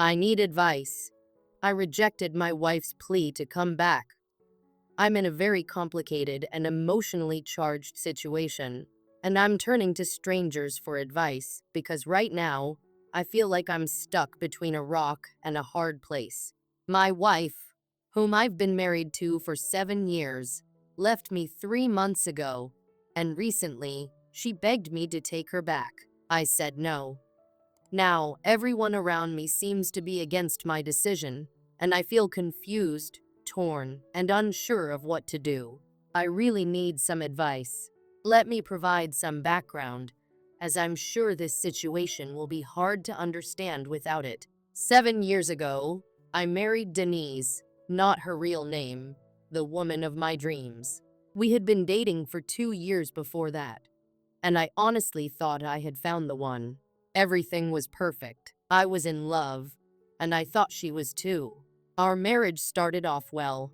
I need advice. I rejected my wife's plea to come back. I'm in a very complicated and emotionally charged situation, and I'm turning to strangers for advice because right now, I feel like I'm stuck between a rock and a hard place. My wife, whom I've been married to for 7 years, left me 3 months ago, and recently, she begged me to take her back. I said no. Now, everyone around me seems to be against my decision, and I feel confused, torn, and unsure of what to do. I really need some advice. Let me provide some background, as I'm sure this situation will be hard to understand without it. 7 years ago, I married Denise, not her real name, the woman of my dreams. We had been dating for 2 years before that, and I honestly thought I had found the one. Everything was perfect. I was in love, and I thought she was too. Our marriage started off well,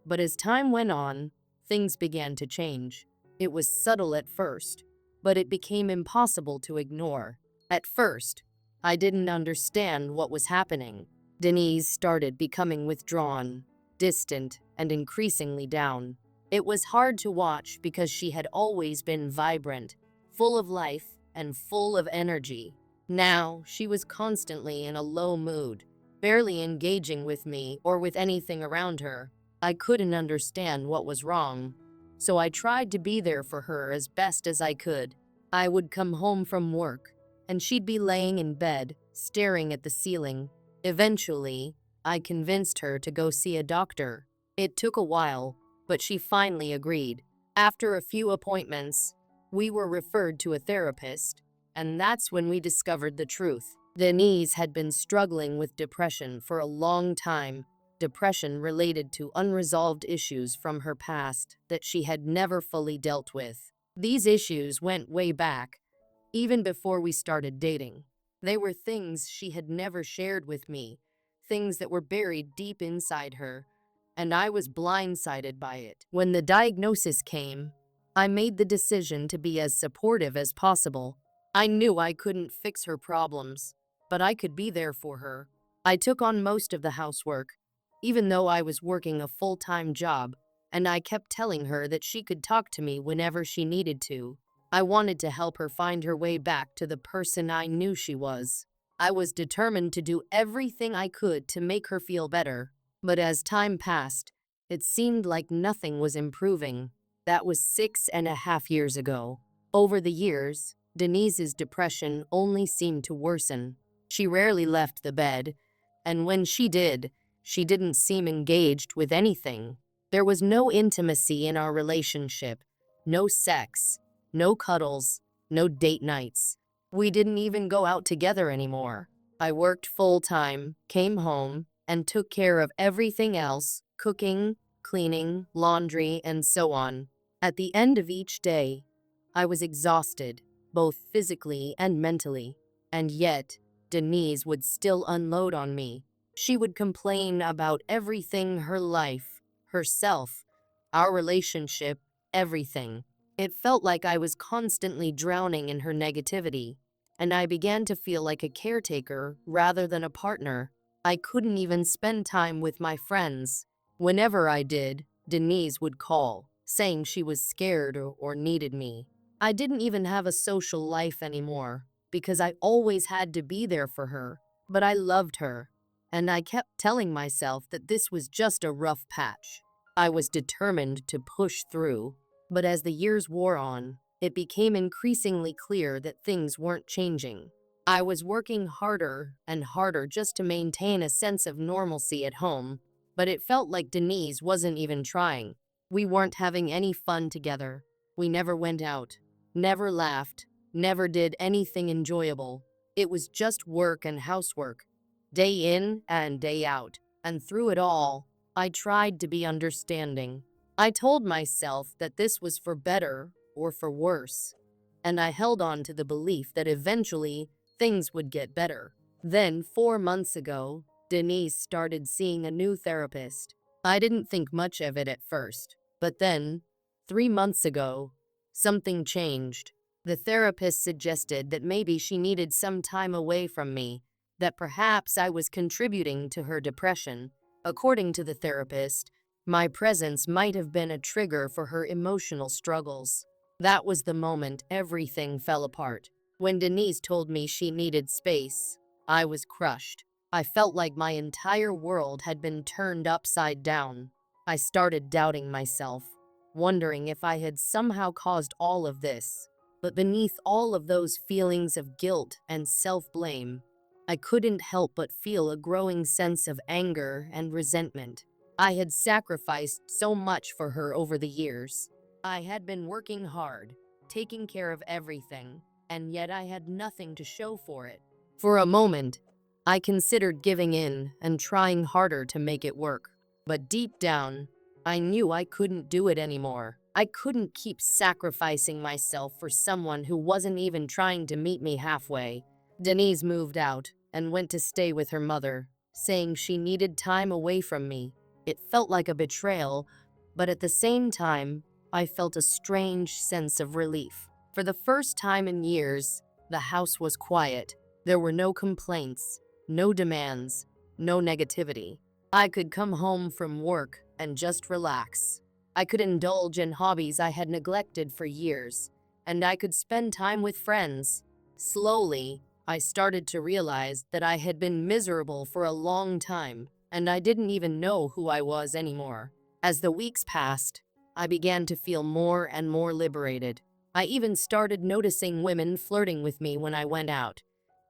but as time went on, things began to change. It was subtle at first, but it became impossible to ignore. At first, I didn't understand what was happening. Denise started becoming withdrawn, distant, and increasingly down. It was hard to watch because she had always been vibrant, full of life, and full of energy. Now, she was constantly in a low mood, barely engaging with me or with anything around her. I couldn't understand what was wrong, so I tried to be there for her as best as I could. I would come home from work, and she'd be laying in bed, staring at the ceiling. Eventually, I convinced her to go see a doctor. It took a while, but she finally agreed. After a few appointments, we were referred to a therapist, and that's when we discovered the truth. Denise had been struggling with depression for a long time, depression related to unresolved issues from her past that she had never fully dealt with. These issues went way back, even before we started dating. They were things she had never shared with me, things that were buried deep inside her, and I was blindsided by it. When the diagnosis came, I made the decision to be as supportive as possible. I knew I couldn't fix her problems, but I could be there for her. I took on most of the housework, even though I was working a full-time job, and I kept telling her that she could talk to me whenever she needed to. I wanted to help her find her way back to the person I knew she was. I was determined to do everything I could to make her feel better, but as time passed, it seemed like nothing was improving. That was 6.5 years ago. Over the years, Denise's depression only seemed to worsen. She rarely left the bed, and when she did, she didn't seem engaged with anything. There was no intimacy in our relationship, no sex, no cuddles, no date nights. We didn't even go out together anymore. I worked full-time, came home, and took care of everything else, cooking, cleaning, laundry, and so on. At the end of each day, I was exhausted, both physically and mentally. And yet, Denise would still unload on me. She would complain about everything: her life, herself, our relationship, everything. It felt like I was constantly drowning in her negativity, and I began to feel like a caretaker rather than a partner. I couldn't even spend time with my friends. Whenever I did, Denise would call, saying she was scared or needed me. I didn't even have a social life anymore because I always had to be there for her. But I loved her, and I kept telling myself that this was just a rough patch. I was determined to push through, but as the years wore on, it became increasingly clear that things weren't changing. I was working harder and harder just to maintain a sense of normalcy at home, but it felt like Denise wasn't even trying. We weren't having any fun together. We never went out, never laughed, never did anything enjoyable. It was just work and housework, day in and day out. And through it all, I tried to be understanding. I told myself that this was for better or for worse, and I held on to the belief that eventually things would get better. Then, 4 months ago, Denise started seeing a new therapist. I didn't think much of it at first, but then, 3 months ago, something changed. The therapist suggested that maybe she needed some time away from me, that perhaps I was contributing to her depression. According to the therapist, my presence might have been a trigger for her emotional struggles. That was the moment everything fell apart. When Denise told me she needed space, I was crushed. I felt like my entire world had been turned upside down. I started doubting myself, wondering if I had somehow caused all of this. But beneath all of those feelings of guilt and self-blame, I couldn't help but feel a growing sense of anger and resentment. I had sacrificed so much for her over the years. I had been working hard, taking care of everything, and yet I had nothing to show for it. For a moment, I considered giving in and trying harder to make it work. But deep down, I knew I couldn't do it anymore. I couldn't keep sacrificing myself for someone who wasn't even trying to meet me halfway. Denise moved out and went to stay with her mother, saying she needed time away from me. It felt like a betrayal, but at the same time, I felt a strange sense of relief. For the first time in years, the house was quiet. There were no complaints, no demands, no negativity. I could come home from work and just relax. I could indulge in hobbies I had neglected for years, and I could spend time with friends. Slowly, I started to realize that I had been miserable for a long time, and I didn't even know who I was anymore. As the weeks passed, I began to feel more and more liberated. I even started noticing women flirting with me when I went out,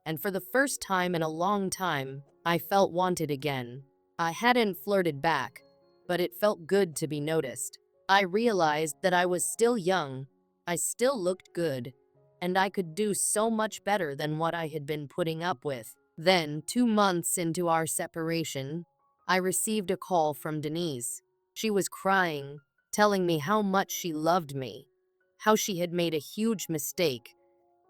and for the first time in a long time, I felt wanted again. I hadn't flirted back, but it felt good to be noticed. I realized that I was still young, I still looked good, and I could do so much better than what I had been putting up with. Then, 2 months into our separation, I received a call from Denise. She was crying, telling me how much she loved me, how she had made a huge mistake,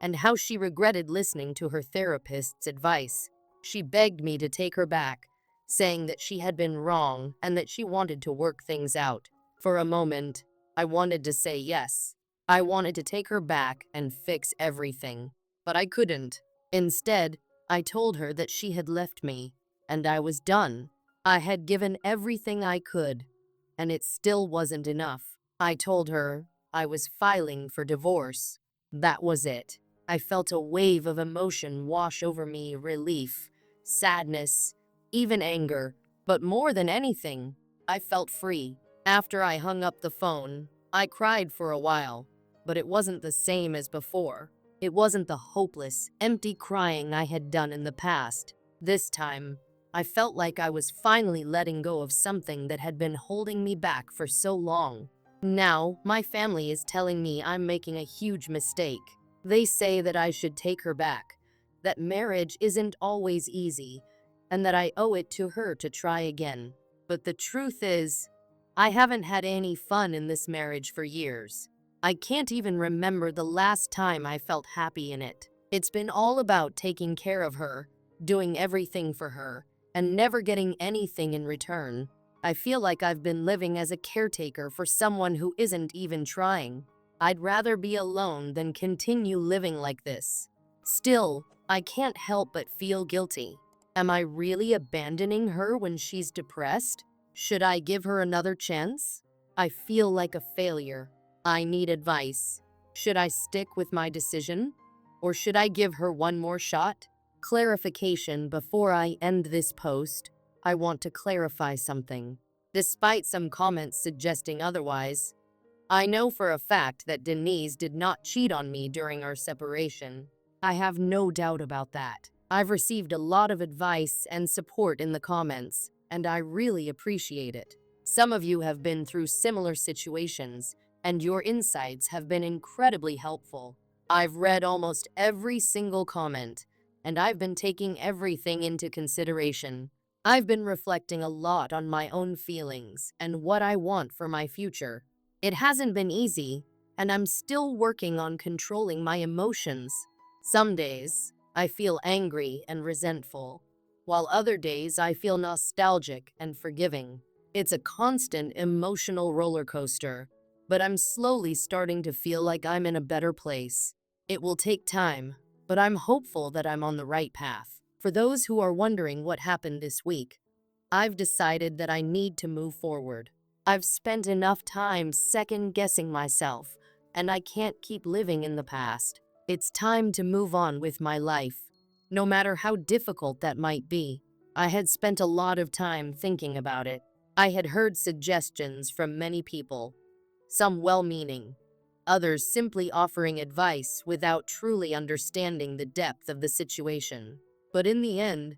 and how she regretted listening to her therapist's advice. She begged me to take her back, saying that she had been wrong and that she wanted to work things out. For a moment, I wanted to say yes. I wanted to take her back and fix everything, but I couldn't. Instead, I told her that she had left me, and I was done. I had given everything I could, and it still wasn't enough. I told her I was filing for divorce. That was it. I felt a wave of emotion wash over me, relief, sadness, even anger, but more than anything, I felt free. After I hung up the phone, I cried for a while, but it wasn't the same as before. It wasn't the hopeless, empty crying I had done in the past. This time, I felt like I was finally letting go of something that had been holding me back for so long. Now, my family is telling me I'm making a huge mistake. They say that I should take her back, that marriage isn't always easy, and that I owe it to her to try again. But the truth is, I haven't had any fun in this marriage for years. I can't even remember the last time I felt happy in it. It's been all about taking care of her, doing everything for her, and never getting anything in return. I feel like I've been living as a caretaker for someone who isn't even trying. I'd rather be alone than continue living like this. Still, I can't help but feel guilty. Am I really abandoning her when she's depressed? Should I give her another chance? I feel like a failure. I need advice. Should I stick with my decision? Or should I give her one more shot? Clarification before I end this post. I want to clarify something. Despite some comments suggesting otherwise, I know for a fact that Denise did not cheat on me during our separation. I have no doubt about that. I've received a lot of advice and support in the comments, and I really appreciate it. Some of you have been through similar situations, and your insights have been incredibly helpful. I've read almost every single comment, and I've been taking everything into consideration. I've been reflecting a lot on my own feelings and what I want for my future. It hasn't been easy, and I'm still working on controlling my emotions. Some days, I feel angry and resentful, while other days I feel nostalgic and forgiving. It's a constant emotional roller coaster, but I'm slowly starting to feel like I'm in a better place. It will take time, but I'm hopeful that I'm on the right path. For those who are wondering what happened this week, I've decided that I need to move forward. I've spent enough time second guessing myself, and I can't keep living in the past. It's time to move on with my life, no matter how difficult that might be. I had spent a lot of time thinking about it. I had heard suggestions from many people, some well-meaning, others simply offering advice without truly understanding the depth of the situation. But in the end,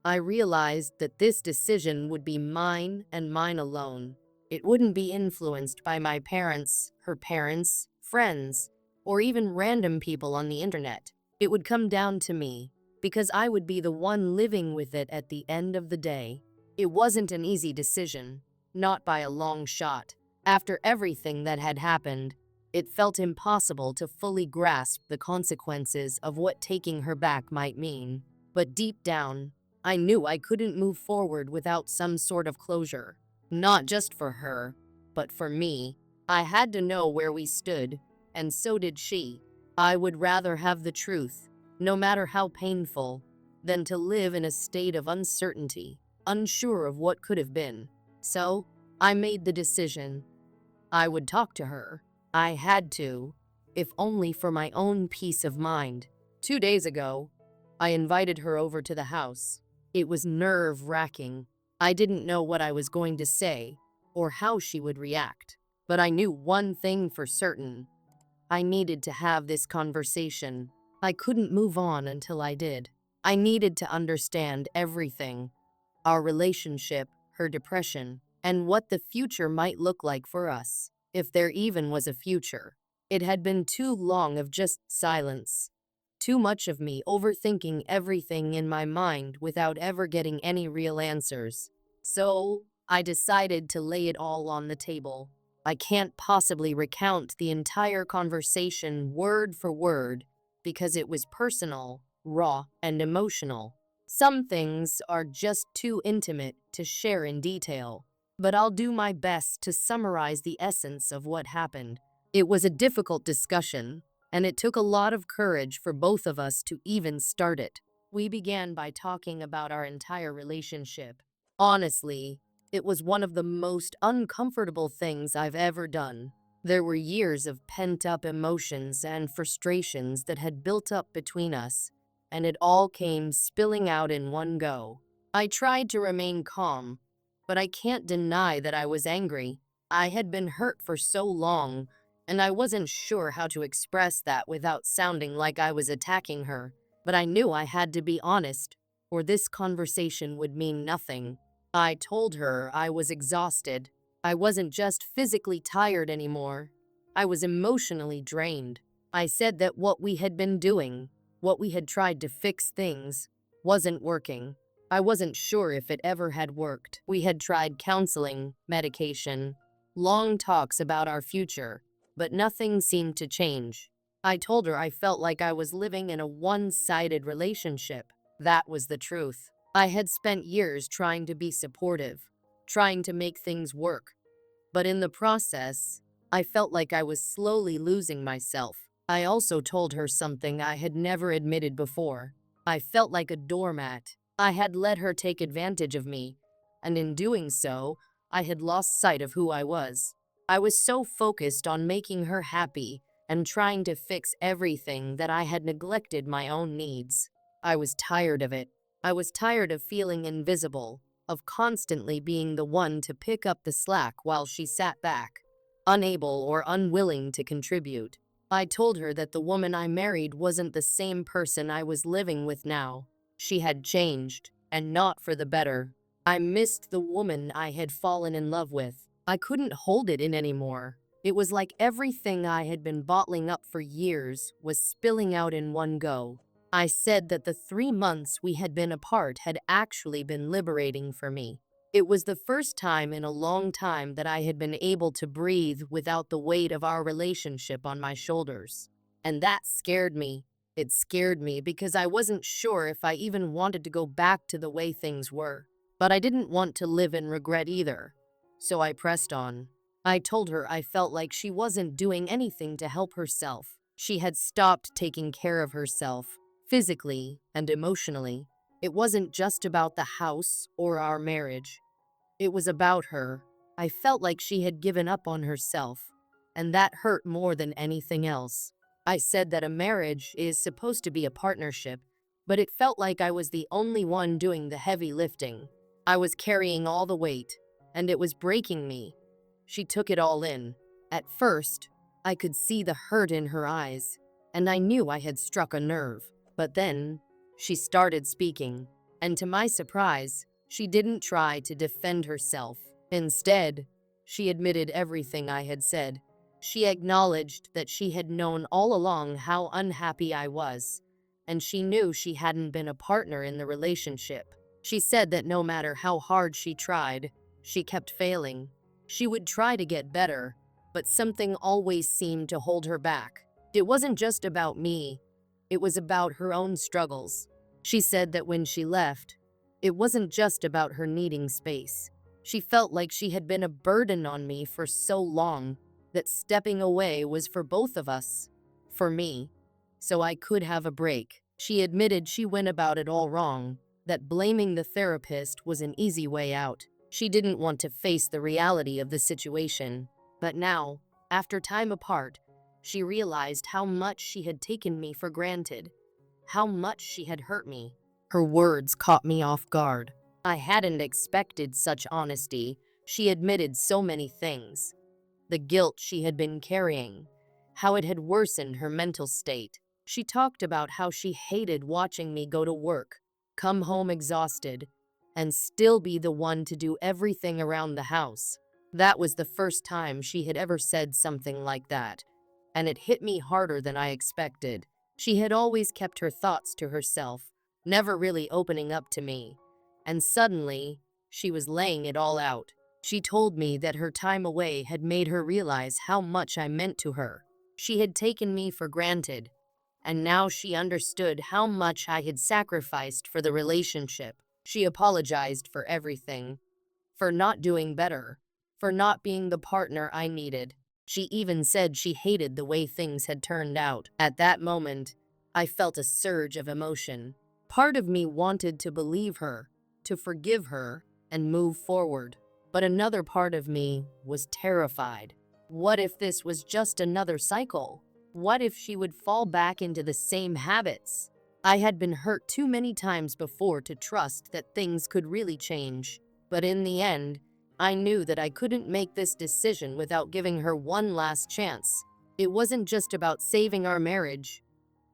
I realized that this decision would be mine and mine alone. It wouldn't be influenced by my parents, her parents, friends, or even random people on the internet. It would come down to me, because I would be the one living with it at the end of the day. It wasn't an easy decision, not by a long shot. After everything that had happened, it felt impossible to fully grasp the consequences of what taking her back might mean. But deep down, I knew I couldn't move forward without some sort of closure. Not just for her, but for me. I had to know where we stood, and so did she. I would rather have the truth, no matter how painful, than to live in a state of uncertainty, unsure of what could have been. So, I made the decision. I would talk to her. I had to, if only for my own peace of mind. 2 days ago, I invited her over to the house. It was nerve-wracking. I didn't know what I was going to say or how she would react, but I knew one thing for certain. I needed to have this conversation. I couldn't move on until I did. I needed to understand everything: our relationship, her depression, and what the future might look like for us, if there even was a future. It had been too long of just silence. Too much of me overthinking everything in my mind without ever getting any real answers. So, I decided to lay it all on the table. I can't possibly recount the entire conversation word for word because it was personal, raw, and emotional. Some things are just too intimate to share in detail, but I'll do my best to summarize the essence of what happened. It was a difficult discussion, and it took a lot of courage for both of us to even start it. We began by talking about our entire relationship. Honestly, it was one of the most uncomfortable things I've ever done. There were years of pent-up emotions and frustrations that had built up between us, and it all came spilling out in one go. I tried to remain calm, but I can't deny that I was angry. I had been hurt for so long, and I wasn't sure how to express that without sounding like I was attacking her. But I knew I had to be honest, or this conversation would mean nothing. I told her I was exhausted. I wasn't just physically tired anymore. I was emotionally drained. I said that what we had been doing, what we had tried to fix things, wasn't working. I wasn't sure if it ever had worked. We had tried counseling, medication, long talks about our future, but nothing seemed to change. I told her I felt like I was living in a one-sided relationship. That was the truth. I had spent years trying to be supportive, trying to make things work, but in the process, I felt like I was slowly losing myself. I also told her something I had never admitted before. I felt like a doormat. I had let her take advantage of me, and in doing so, I had lost sight of who I was. I was so focused on making her happy and trying to fix everything that I had neglected my own needs. I was tired of it. I was tired of feeling invisible, of constantly being the one to pick up the slack while she sat back, unable or unwilling to contribute. I told her that the woman I married wasn't the same person I was living with now. She had changed, and not for the better. I missed the woman I had fallen in love with. I couldn't hold it in anymore. It was like everything I had been bottling up for years was spilling out in one go. I said that the 3 months we had been apart had actually been liberating for me. It was the first time in a long time that I had been able to breathe without the weight of our relationship on my shoulders. And that scared me. It scared me because I wasn't sure if I even wanted to go back to the way things were. But I didn't want to live in regret either. So I pressed on. I told her I felt like she wasn't doing anything to help herself. She had stopped taking care of herself, physically and emotionally. It wasn't just about the house or our marriage. It was about her. I felt like she had given up on herself, and that hurt more than anything else. I said that a marriage is supposed to be a partnership, but it felt like I was the only one doing the heavy lifting. I was carrying all the weight, and it was breaking me. She took it all in. At first, I could see the hurt in her eyes, and I knew I had struck a nerve. But then, she started speaking, and to my surprise, she didn't try to defend herself. Instead, she admitted everything I had said. She acknowledged that she had known all along how unhappy I was, and she knew she hadn't been a partner in the relationship. She said that no matter how hard she tried, she kept failing. She would try to get better, but something always seemed to hold her back. It wasn't just about me, it was about her own struggles. She said that when she left, it wasn't just about her needing space. She felt like she had been a burden on me for so long that stepping away was for both of us, for me, so I could have a break. She admitted she went about it all wrong, that blaming the therapist was an easy way out. She didn't want to face the reality of the situation, but now, after time apart, she realized how much she had taken me for granted, how much she had hurt me. Her words caught me off guard. I hadn't expected such honesty. She admitted so many things. The guilt she had been carrying, how it had worsened her mental state. She talked about how she hated watching me go to work, come home exhausted, and still be the one to do everything around the house. That was the first time she had ever said something like that, and it hit me harder than I expected. She had always kept her thoughts to herself, never really opening up to me, and suddenly, she was laying it all out. She told me that her time away had made her realize how much I meant to her. She had taken me for granted, and now she understood how much I had sacrificed for the relationship. She apologized for everything, for not doing better, for not being the partner I needed. She even said she hated the way things had turned out. At that moment, I felt a surge of emotion. Part of me wanted to believe her, to forgive her, and move forward. But another part of me was terrified. What if this was just another cycle? What if she would fall back into the same habits? I had been hurt too many times before to trust that things could really change. But in the end, I knew that I couldn't make this decision without giving her one last chance. It wasn't just about saving our marriage.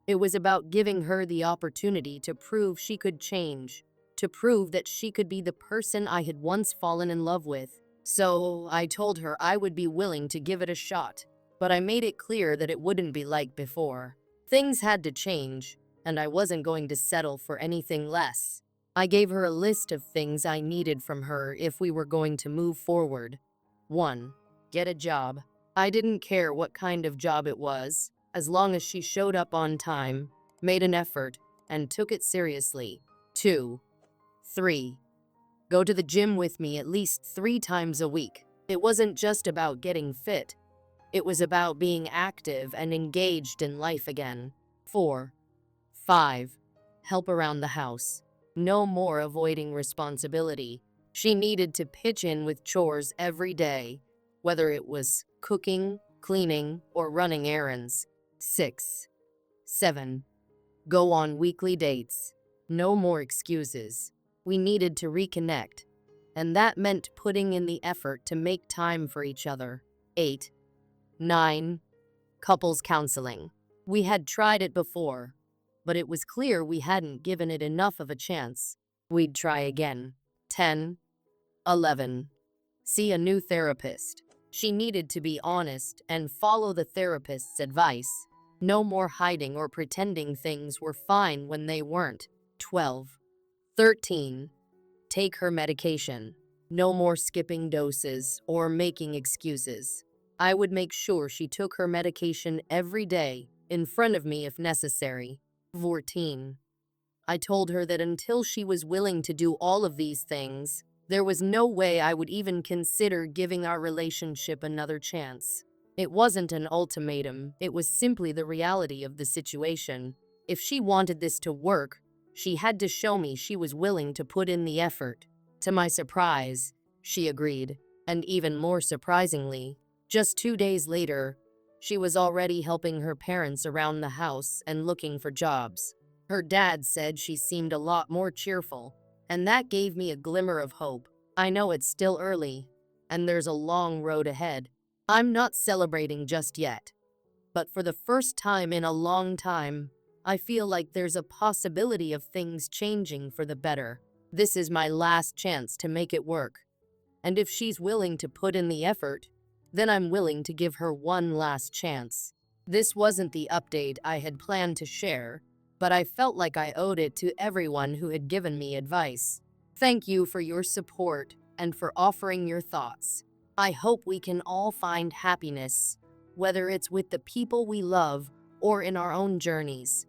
It was about giving her the opportunity to prove she could change, to prove that she could be the person I had once fallen in love with. So I told her I would be willing to give it a shot, but I made it clear that it wouldn't be like before. Things had to change, and I wasn't going to settle for anything less. I gave her a list of things I needed from her if we were going to move forward. 1. Get a job. I didn't care what kind of job it was, as long as she showed up on time, made an effort, and took it seriously. 2. 3. Go to the gym with me at least 3 times a week. It wasn't just about getting fit. It was about being active and engaged in life again. 4. 5. Help around the house. No more avoiding responsibility. She needed to pitch in with chores every day, whether it was cooking, cleaning, or running errands. 6. 7. Go on weekly dates. No more excuses. We needed to reconnect, and that meant putting in the effort to make time for each other. 8. 9. Couples counseling. We had tried it before, but it was clear we hadn't given it enough of a chance. We'd try again. 10. 11. See a new therapist. She needed to be honest and follow the therapist's advice. No more hiding or pretending things were fine when they weren't. 12. 13. Take her medication. No more skipping doses or making excuses. I would make sure she took her medication every day, in front of me if necessary. 14. I told her that until she was willing to do all of these things, there was no way I would even consider giving our relationship another chance. It wasn't an ultimatum, it was simply the reality of the situation. If she wanted this to work, She had to show me she was willing to put in the effort. To my surprise, she agreed, and even more surprisingly, just 2 days later, she was already helping her parents around the house and looking for jobs. Her dad said she seemed a lot more cheerful, and that gave me a glimmer of hope. I know it's still early, and there's a long road ahead. I'm not celebrating just yet, but for the first time in a long time, I feel like there's a possibility of things changing for the better. This is my last chance to make it work. And if she's willing to put in the effort, then I'm willing to give her one last chance. This wasn't the update I had planned to share, but I felt like I owed it to everyone who had given me advice. Thank you for your support and for offering your thoughts. I hope we can all find happiness, whether it's with the people we love or in our own journeys.